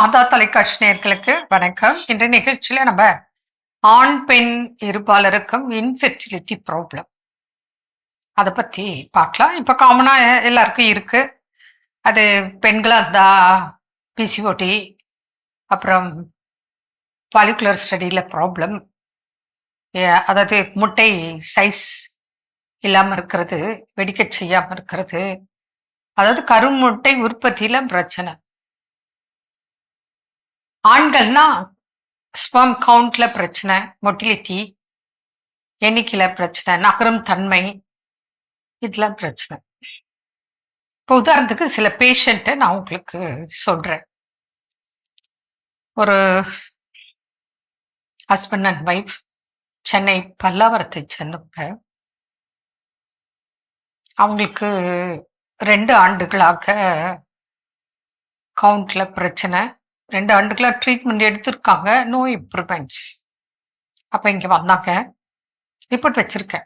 மாதா தொலைக்காட்சி நேயர்களுக்கு வணக்கம். இன்றைய நிகழ்ச்சியில நம்ம ஆண் பெண் இருபாலருக்கும் இன்ஃபெர்டிலிட்டி ப்ராப்ளம் அதை பத்தி பார்க்கலாம். இப்ப காமனா எல்லாருக்கும் இருக்கு. அது பெண்களா இருந்தா பிசிஓடி, அப்புறம் பாலிகுலர் ஸ்டடியில ப்ராப்ளம், அதாவது முட்டை சைஸ் இல்லாம இருக்கிறது, வெடிக்க செய்யாம இருக்கிறது, அதாவது கருமுட்டை உற்பத்தியில பிரச்சனை. ஆண்கள்னா ஸ்பெர்ம் கவுண்ட்ல பிரச்சனை, மொட்டிலிட்டி எண்ணிக்கையில பிரச்சனை, நகரும் தன்மை, இதெல்லாம் பிரச்சனை. இப்போ உதாரணத்துக்கு சில பேஷண்ட்டை நான் உங்களுக்கு சொல்றேன். ஒரு ஹஸ்பண்ட் அண்ட் ஒய்ஃப், சென்னை பல்லாவரத்தை சேர்ந்தவங்க. அவங்களுக்கு 2 ஆண்டுகளாக கவுண்ட்ல பிரச்சனை. 2 ஆண்டுகளா ட்ரீட்மெண்ட் எடுத்திருக்காங்க, நோ இம்ப்ரூவ்மெண்ட்ஸ். அப்ப இங்க வந்தாங்க, ரிப்போர்ட் வச்சிருக்கேன்.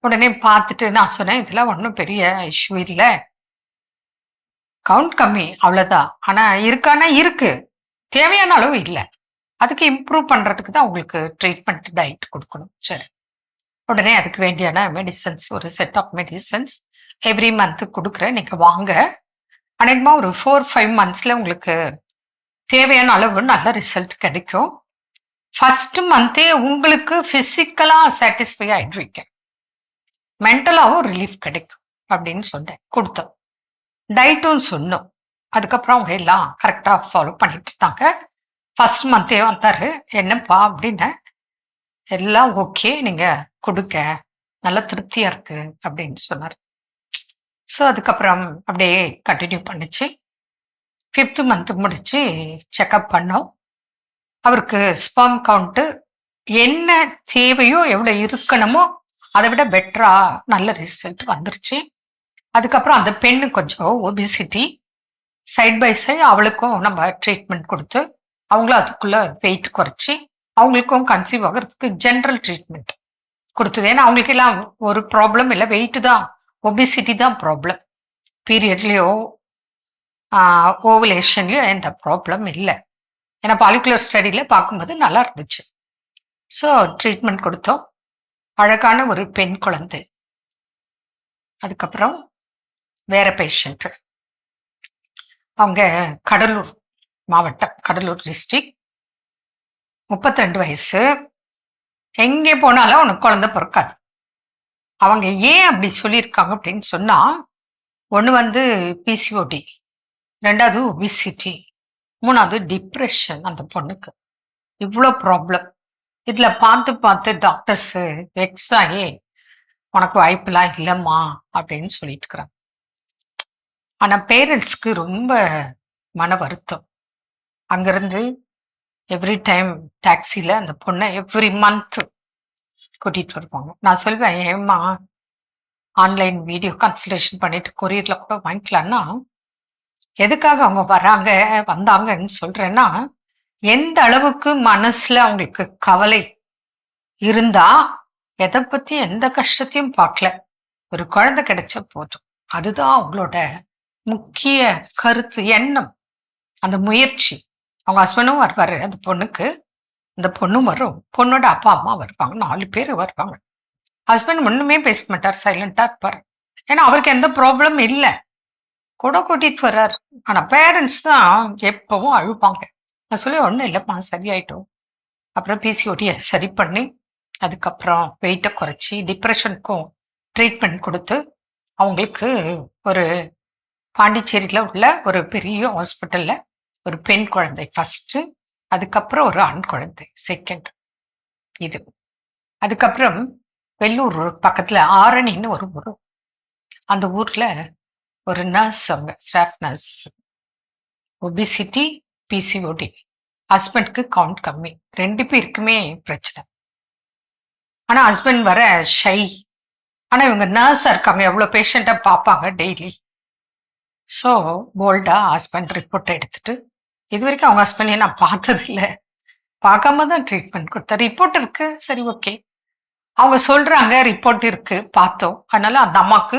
உடனே பார்த்துட்டு நான் சொன்னேன், இதெல்லாம் ஒன்றும் பெரிய இஷ்யூ இல்லை, கவுண்ட் கம்மி அவ்வளோதான். ஆனால் இருக்கானா இருக்கு, தேவையான அளவு இல்லை. அதுக்கு இம்ப்ரூவ் பண்ணுறதுக்கு தான் உங்களுக்கு ட்ரீட்மெண்ட் டயட் கொடுக்கணும். சரி, உடனே அதுக்கு வேண்டியான மெடிசன்ஸ், ஒரு set of medicines every month கொடுக்குறேன், நீங்கள் வாங்க. அநேகமாக ஒரு 4-5 மந்த்ஸில் உங்களுக்கு தேவையான அளவு நல்ல ரிசல்ட் கிடைக்கும். ஃபர்ஸ்ட் மந்த்தே உங்களுக்கு ஃபிசிக்கலாக சாட்டிஸ்ஃபை ஆகிடுவீங்க, மென்டலாகவும் ரிலீஃப் கிடைக்கும் அப்படின்னு சொன்னேன். கொடுத்தோம், டயட்டும் சொன்னோம். அதுக்கப்புறம் அவங்க எல்லாம் கரெக்டாக ஃபாலோ பண்ணிட்டு இருந்தாங்க. ஃபர்ஸ்ட் மந்த்தே வந்தாரு, என்னப்பா அப்படின்னு, எல்லாம் ஓகே, நீங்கள் கொடுங்க, நல்ல திருப்தியாக இருக்கு அப்படின்னு சொன்னார். ஸோ அதுக்கப்புறம் அப்படியே கண்டினியூ பண்ணிச்சு. 5th மந்த் முடிச்சு செக்அப் பண்ணோம். அவருக்கு ஸ்பெர்ம் கவுண்ட்டு என்ன தேவையோ, எவ்வளோ இருக்கணுமோ அதை விட பெட்டரா நல்ல ரிசல்ட் வந்துருச்சு. அதுக்கப்புறம் அந்த பெண்ணு கொஞ்சம் ஒபிசிட்டி, சைட் பை சைட் அவளுக்கும் நம்ம ட்ரீட்மெண்ட் கொடுத்து அவங்களும் அதுக்குள்ள வெயிட் குறைச்சி அவங்களுக்கும் கன்சீவ் ஆகிறதுக்கு ஜென்ரல் ட்ரீட்மெண்ட் கொடுத்தது. ஏன்னா அவங்களுக்கு எல்லாம் ஒரு ப்ராப்ளம் இல்லை, வெயிட் தான், ஒபிசிட்டி தான் ப்ராப்ளம். பீரியட்லேயோ ஓவலேஷன்லேயோ எந்த ப்ராப்ளம் இல்லை. ஏன்னா பாலிகுலர் ஸ்டடியில் பார்க்கும்போது நல்லா இருந்துச்சு. ஸோ ட்ரீட்மெண்ட் கொடுத்தோம், அழகான ஒரு பெண் குழந்தை. அதுக்கப்புறம் வேற பேஷண்ட், அவங்க கடலூர் மாவட்டம், கடலூர் டிஸ்ட்ரிக்ட், 32 வயசு. எங்கே போனாலும் உனக்கு குழந்தை பிறக்காது. அவங்க ஏன் அப்படி சொல்லியிருக்காங்க அப்படின்னு சொன்னா, ஒன்று வந்து பிசிஓடி, 2வது ஒபிசிட்டி, 3வது டிப்ரெஷன். அந்த பொண்ணுக்கு இவ்வளோ ப்ராப்ளம். இதில் பார்த்து பார்த்து டாக்டர்ஸு வெக்ஸ் ஆகி உனக்கு வாய்ப்பெல்லாம் இல்லைம்மா அப்படின்னு சொல்லிட்டு இருக்கிறாங்க. ஆனால் பேரண்ட்ஸ்க்கு ரொம்ப மன வருத்தம். அங்கேருந்து எவ்ரி டைம் டாக்ஸியில் அந்த பொண்ணை எவ்ரி மந்த் கூட்டிகிட்டு வருவாங்க. நான் சொல்வேன், ஏம்மா ஆன்லைன் வீடியோ கன்சல்டேஷன் பண்ணிட்டு கொரியரில் கூட வாங்கிக்கலான்னா, எதுக்காக அவங்க வந்தாங்கன்னு சொல்கிறேன்னா, எந்த அளவுக்கு மனசில் அவங்களுக்கு கவலை இருந்தா எதை பற்றி எந்த கஷ்டத்தையும் பார்க்கல, ஒரு குழந்தை கிடைச்ச போதும், அதுதான் அவங்களோட முக்கிய கருத்து, எண்ணம், அந்த முயற்சி. அவங்க ஹஸ்பண்டும் வருவார் அந்த பொண்ணுக்கு, அந்த பொண்ணும் வரும், பொண்ணோட அப்பா அம்மா வருவாங்க, 4 பேர் வருவாங்க. ஹஸ்பண்ட் ஒன்றுமே பேச மாட்டார், சைலண்டாக இருப்பார். ஏன்னா அவருக்கு எந்த ப்ராப்ளம் இல்லை, கூட கூட்டிகிட்டு வர்றாரு. ஆனால் பேரண்ட்ஸ் தான் எப்பவும் அழுப்பாங்க. நான் சொல்லி ஒன்றும் இல்லைப்பா, சரியாயிட்டோம். அப்புறம் பிசிஓடியை சரி பண்ணி அதுக்கப்புறம் வெயிட்டை குறைச்சி டிப்ரெஷனுக்கும் ட்ரீட்மெண்ட் கொடுத்து அவங்களுக்கு ஒரு பாண்டிச்சேரியில் உள்ள ஒரு பெரிய ஹாஸ்பிட்டலில் ஒரு பெண் குழந்தை ஃபஸ்ட்டு, அதுக்கப்புறம் ஒரு ஆண் குழந்தை செகண்ட். இது அதுக்கப்புறம் வெள்ளூர் பக்கத்தில் ஆரணின்னு ஒரு ஊர், அந்த ஊரில் ஒரு நர்ஸ், அவங்க ஸ்டாஃப் நர்ஸ், ஒபிசிட்டி, பிசிஓடி, ஹஸ்பண்ட்க்கு கவுண்ட் கம்மி, 2 பேருக்குமே பிரச்சனை. ஆனால் ஹஸ்பண்ட் வர ஷை, ஆனால் இவங்க நர்ஸாக இருக்காங்க, எவ்வளோ பேஷண்ட்டை பார்ப்பாங்க டெய்லி. ஸோ போல்டாக ஹஸ்பண்ட் ரிப்போர்ட்டை எடுத்துட்டு, இது வரைக்கும் அவங்க ஹஸ்பண்டே நான் பார்த்ததில்லை, பார்க்காம தான் ட்ரீட்மெண்ட் கொடுத்தேன். ரிப்போர்ட் இருக்கு, சரி ஓகே, அவங்க சொல்கிறாங்க ரிப்போர்ட் இருக்கு, பார்த்தோம். அதனால அந்த அம்மாவுக்கு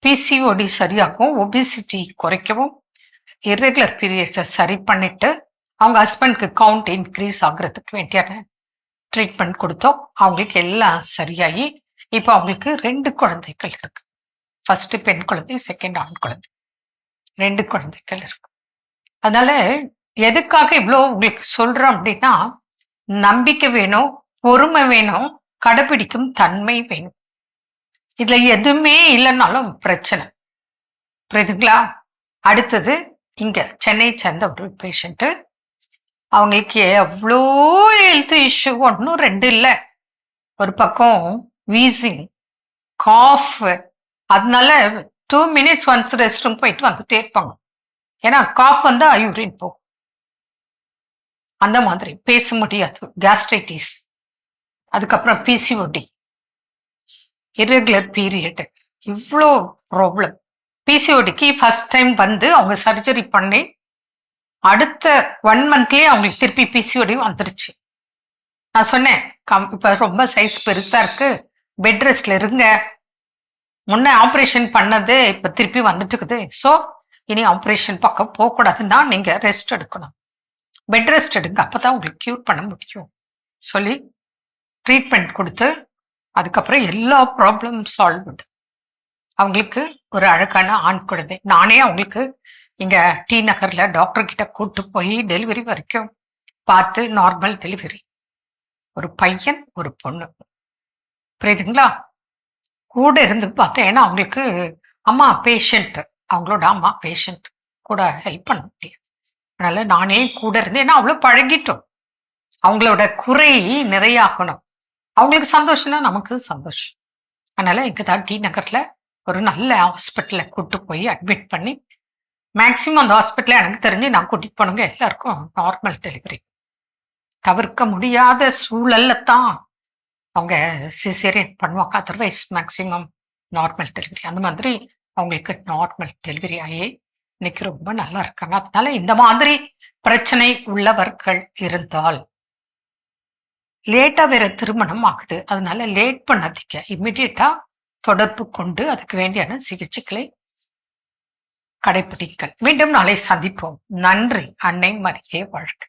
பிசிஓடி சரியாகவும் ஒபிசிட்டி குறைக்கவும் இர்ரெகுலர் பீரியட்ஸை சரி பண்ணிட்டு அவங்க ஹஸ்பண்ட்க்கு கவுண்ட் இன்க்ரீஸ் ஆகுறதுக்கு வேண்டியான ட்ரீட்மெண்ட் கொடுத்தோம். அவங்களுக்கு எல்லாம் சரியாகி இப்போ அவங்களுக்கு 2 குழந்தைகள் இருக்கு. ஃபர்ஸ்ட் பெண் குழந்தை, செகண்ட் ஆண் குழந்தை, 2 குழந்தைகள் இருக்கு. அதனால எதுக்காக இவ்வளோ உங்களுக்கு சொல்றோம் அப்படின்னா, நம்பிக்கை வேணும், பொறுமை வேணும், கடைபிடிக்கும் தன்மை வேணும். இதுல எதுவுமே இல்லைன்னாலும் பிரச்சனை. புரியுதுங்களா? அடுத்தது இங்க சென்னை சேர்ந்த ஒரு பேஷண்ட், அவங்களுக்கு எவ்வளோ ஹெல்த் இஷ்யூ, 1 2 இல்லை. ஒரு பக்கம் வீசிங், காஃப், அதனால 2 minutes ஒன்ஸ் ரெஸ்ட் ரூம் போயிட்டு வந்துட்டே இருப்பாங்க. ஏன்னா காஃப் வந்தா யூரின் போகும். அந்த மாதிரி பேச முடியாது, கேஸ்ட்ரைட்டிஸ், அதுக்கப்புறம் பிசிஓடி, இர்ரெகுலர் பீரியட், இவ்வளோ ப்ராப்ளம். பிசிஓடிக்கு ஃபர்ஸ்ட் டைம் வந்து அவங்க சர்ஜரி பண்ணி அடுத்த 1 monthலயே அவங்களுக்கு திருப்பி பிசிஓடி வந்துருச்சு. நான் சொன்னேன், இப்ப ரொம்ப சைஸ் பெருசா இருக்கு, பெட் ரெஸ்ட்ல இருங்க, முன்ன ஆப்ரேஷன் பண்ணது இப்ப திருப்பி வந்துட்டு இருக்குது, ஸோ இனி ஆப்ரேஷன் பக்கம் போகக்கூடாதுன்னா நீங்க ரெஸ்ட் எடுக்கணும், பெட் ரெஸ்ட் எடுங்க, அப்பதான் உங்களுக்கு கியூர் பண்ண முடியும் சொல்லி ட்ரீட்மெண்ட் கொடுத்து அதுக்கப்புறம் எல்லா ப்ராப்ளம் சால்வ்டு. அவங்களுக்கு ஒரு அழகான ஆண் குழந்தை. நானே அவங்களுக்கு இங்க டி நகர்ல டாக்டர் கிட்ட கூட்டு போய் டெலிவரி வரைக்கும் பார்த்து நார்மல் டெலிவரி. ஒரு பையன் ஒரு பொண்ணு. புரியுதுங்களா? கூட இருந்து பார்த்தேன். ஏன்னா அவங்களுக்கு அம்மா பேஷண்ட், அவங்களோட அம்மா பேஷண்ட், கூட ஹெல்ப் பண்ண முடியாது. அதனால நானே கூட இருந்து, ஏன்னா அவ்வளோ பழகிட்டோம். அவங்களோட குறை நிறையாகணும், அவங்களுக்கு சந்தோஷம்னா நமக்கு சந்தோஷம். அதனால இங்கே தான் டி நகர்ல ஒரு நல்ல ஹாஸ்பிட்டலை கூட்டு போய் அட்மிட் பண்ணி, மேக்சிமம் அந்த ஹாஸ்பிட்டலில் எனக்கு தெரிஞ்சு நான் கூட்டிட்டு போனவங்க எல்லாருக்கும் நார்மல் டெலிவரி. தவிர்க்க முடியாத சூழல்ல தான் அவங்க சிசேரியன் பண்ணுவாங்க, அதர்வைஸ் மேக்சிமம் நார்மல் டெலிவரி. அந்த மாதிரி அவங்களுக்கு நார்மல் டெலிவரி ஆகி இன்னைக்கு ரொம்ப நல்லா இருக்காங்க. அதனால இந்த மாதிரி பிரச்சனை உள்ளவர்கள் இருந்தால், லேட்டா வேற திருமணம் ஆகுது, அதனால லேட் பண்ணாதீங்க, இம்மிடியட்டா தொடர்பு கொண்டு அதுக்கு வேண்டியான சிகிச்சைகளை கடைபிடிங்கள். மீண்டும் நாளை சந்திப்போம். நன்றி. அன்னை மரியே வாழ்க.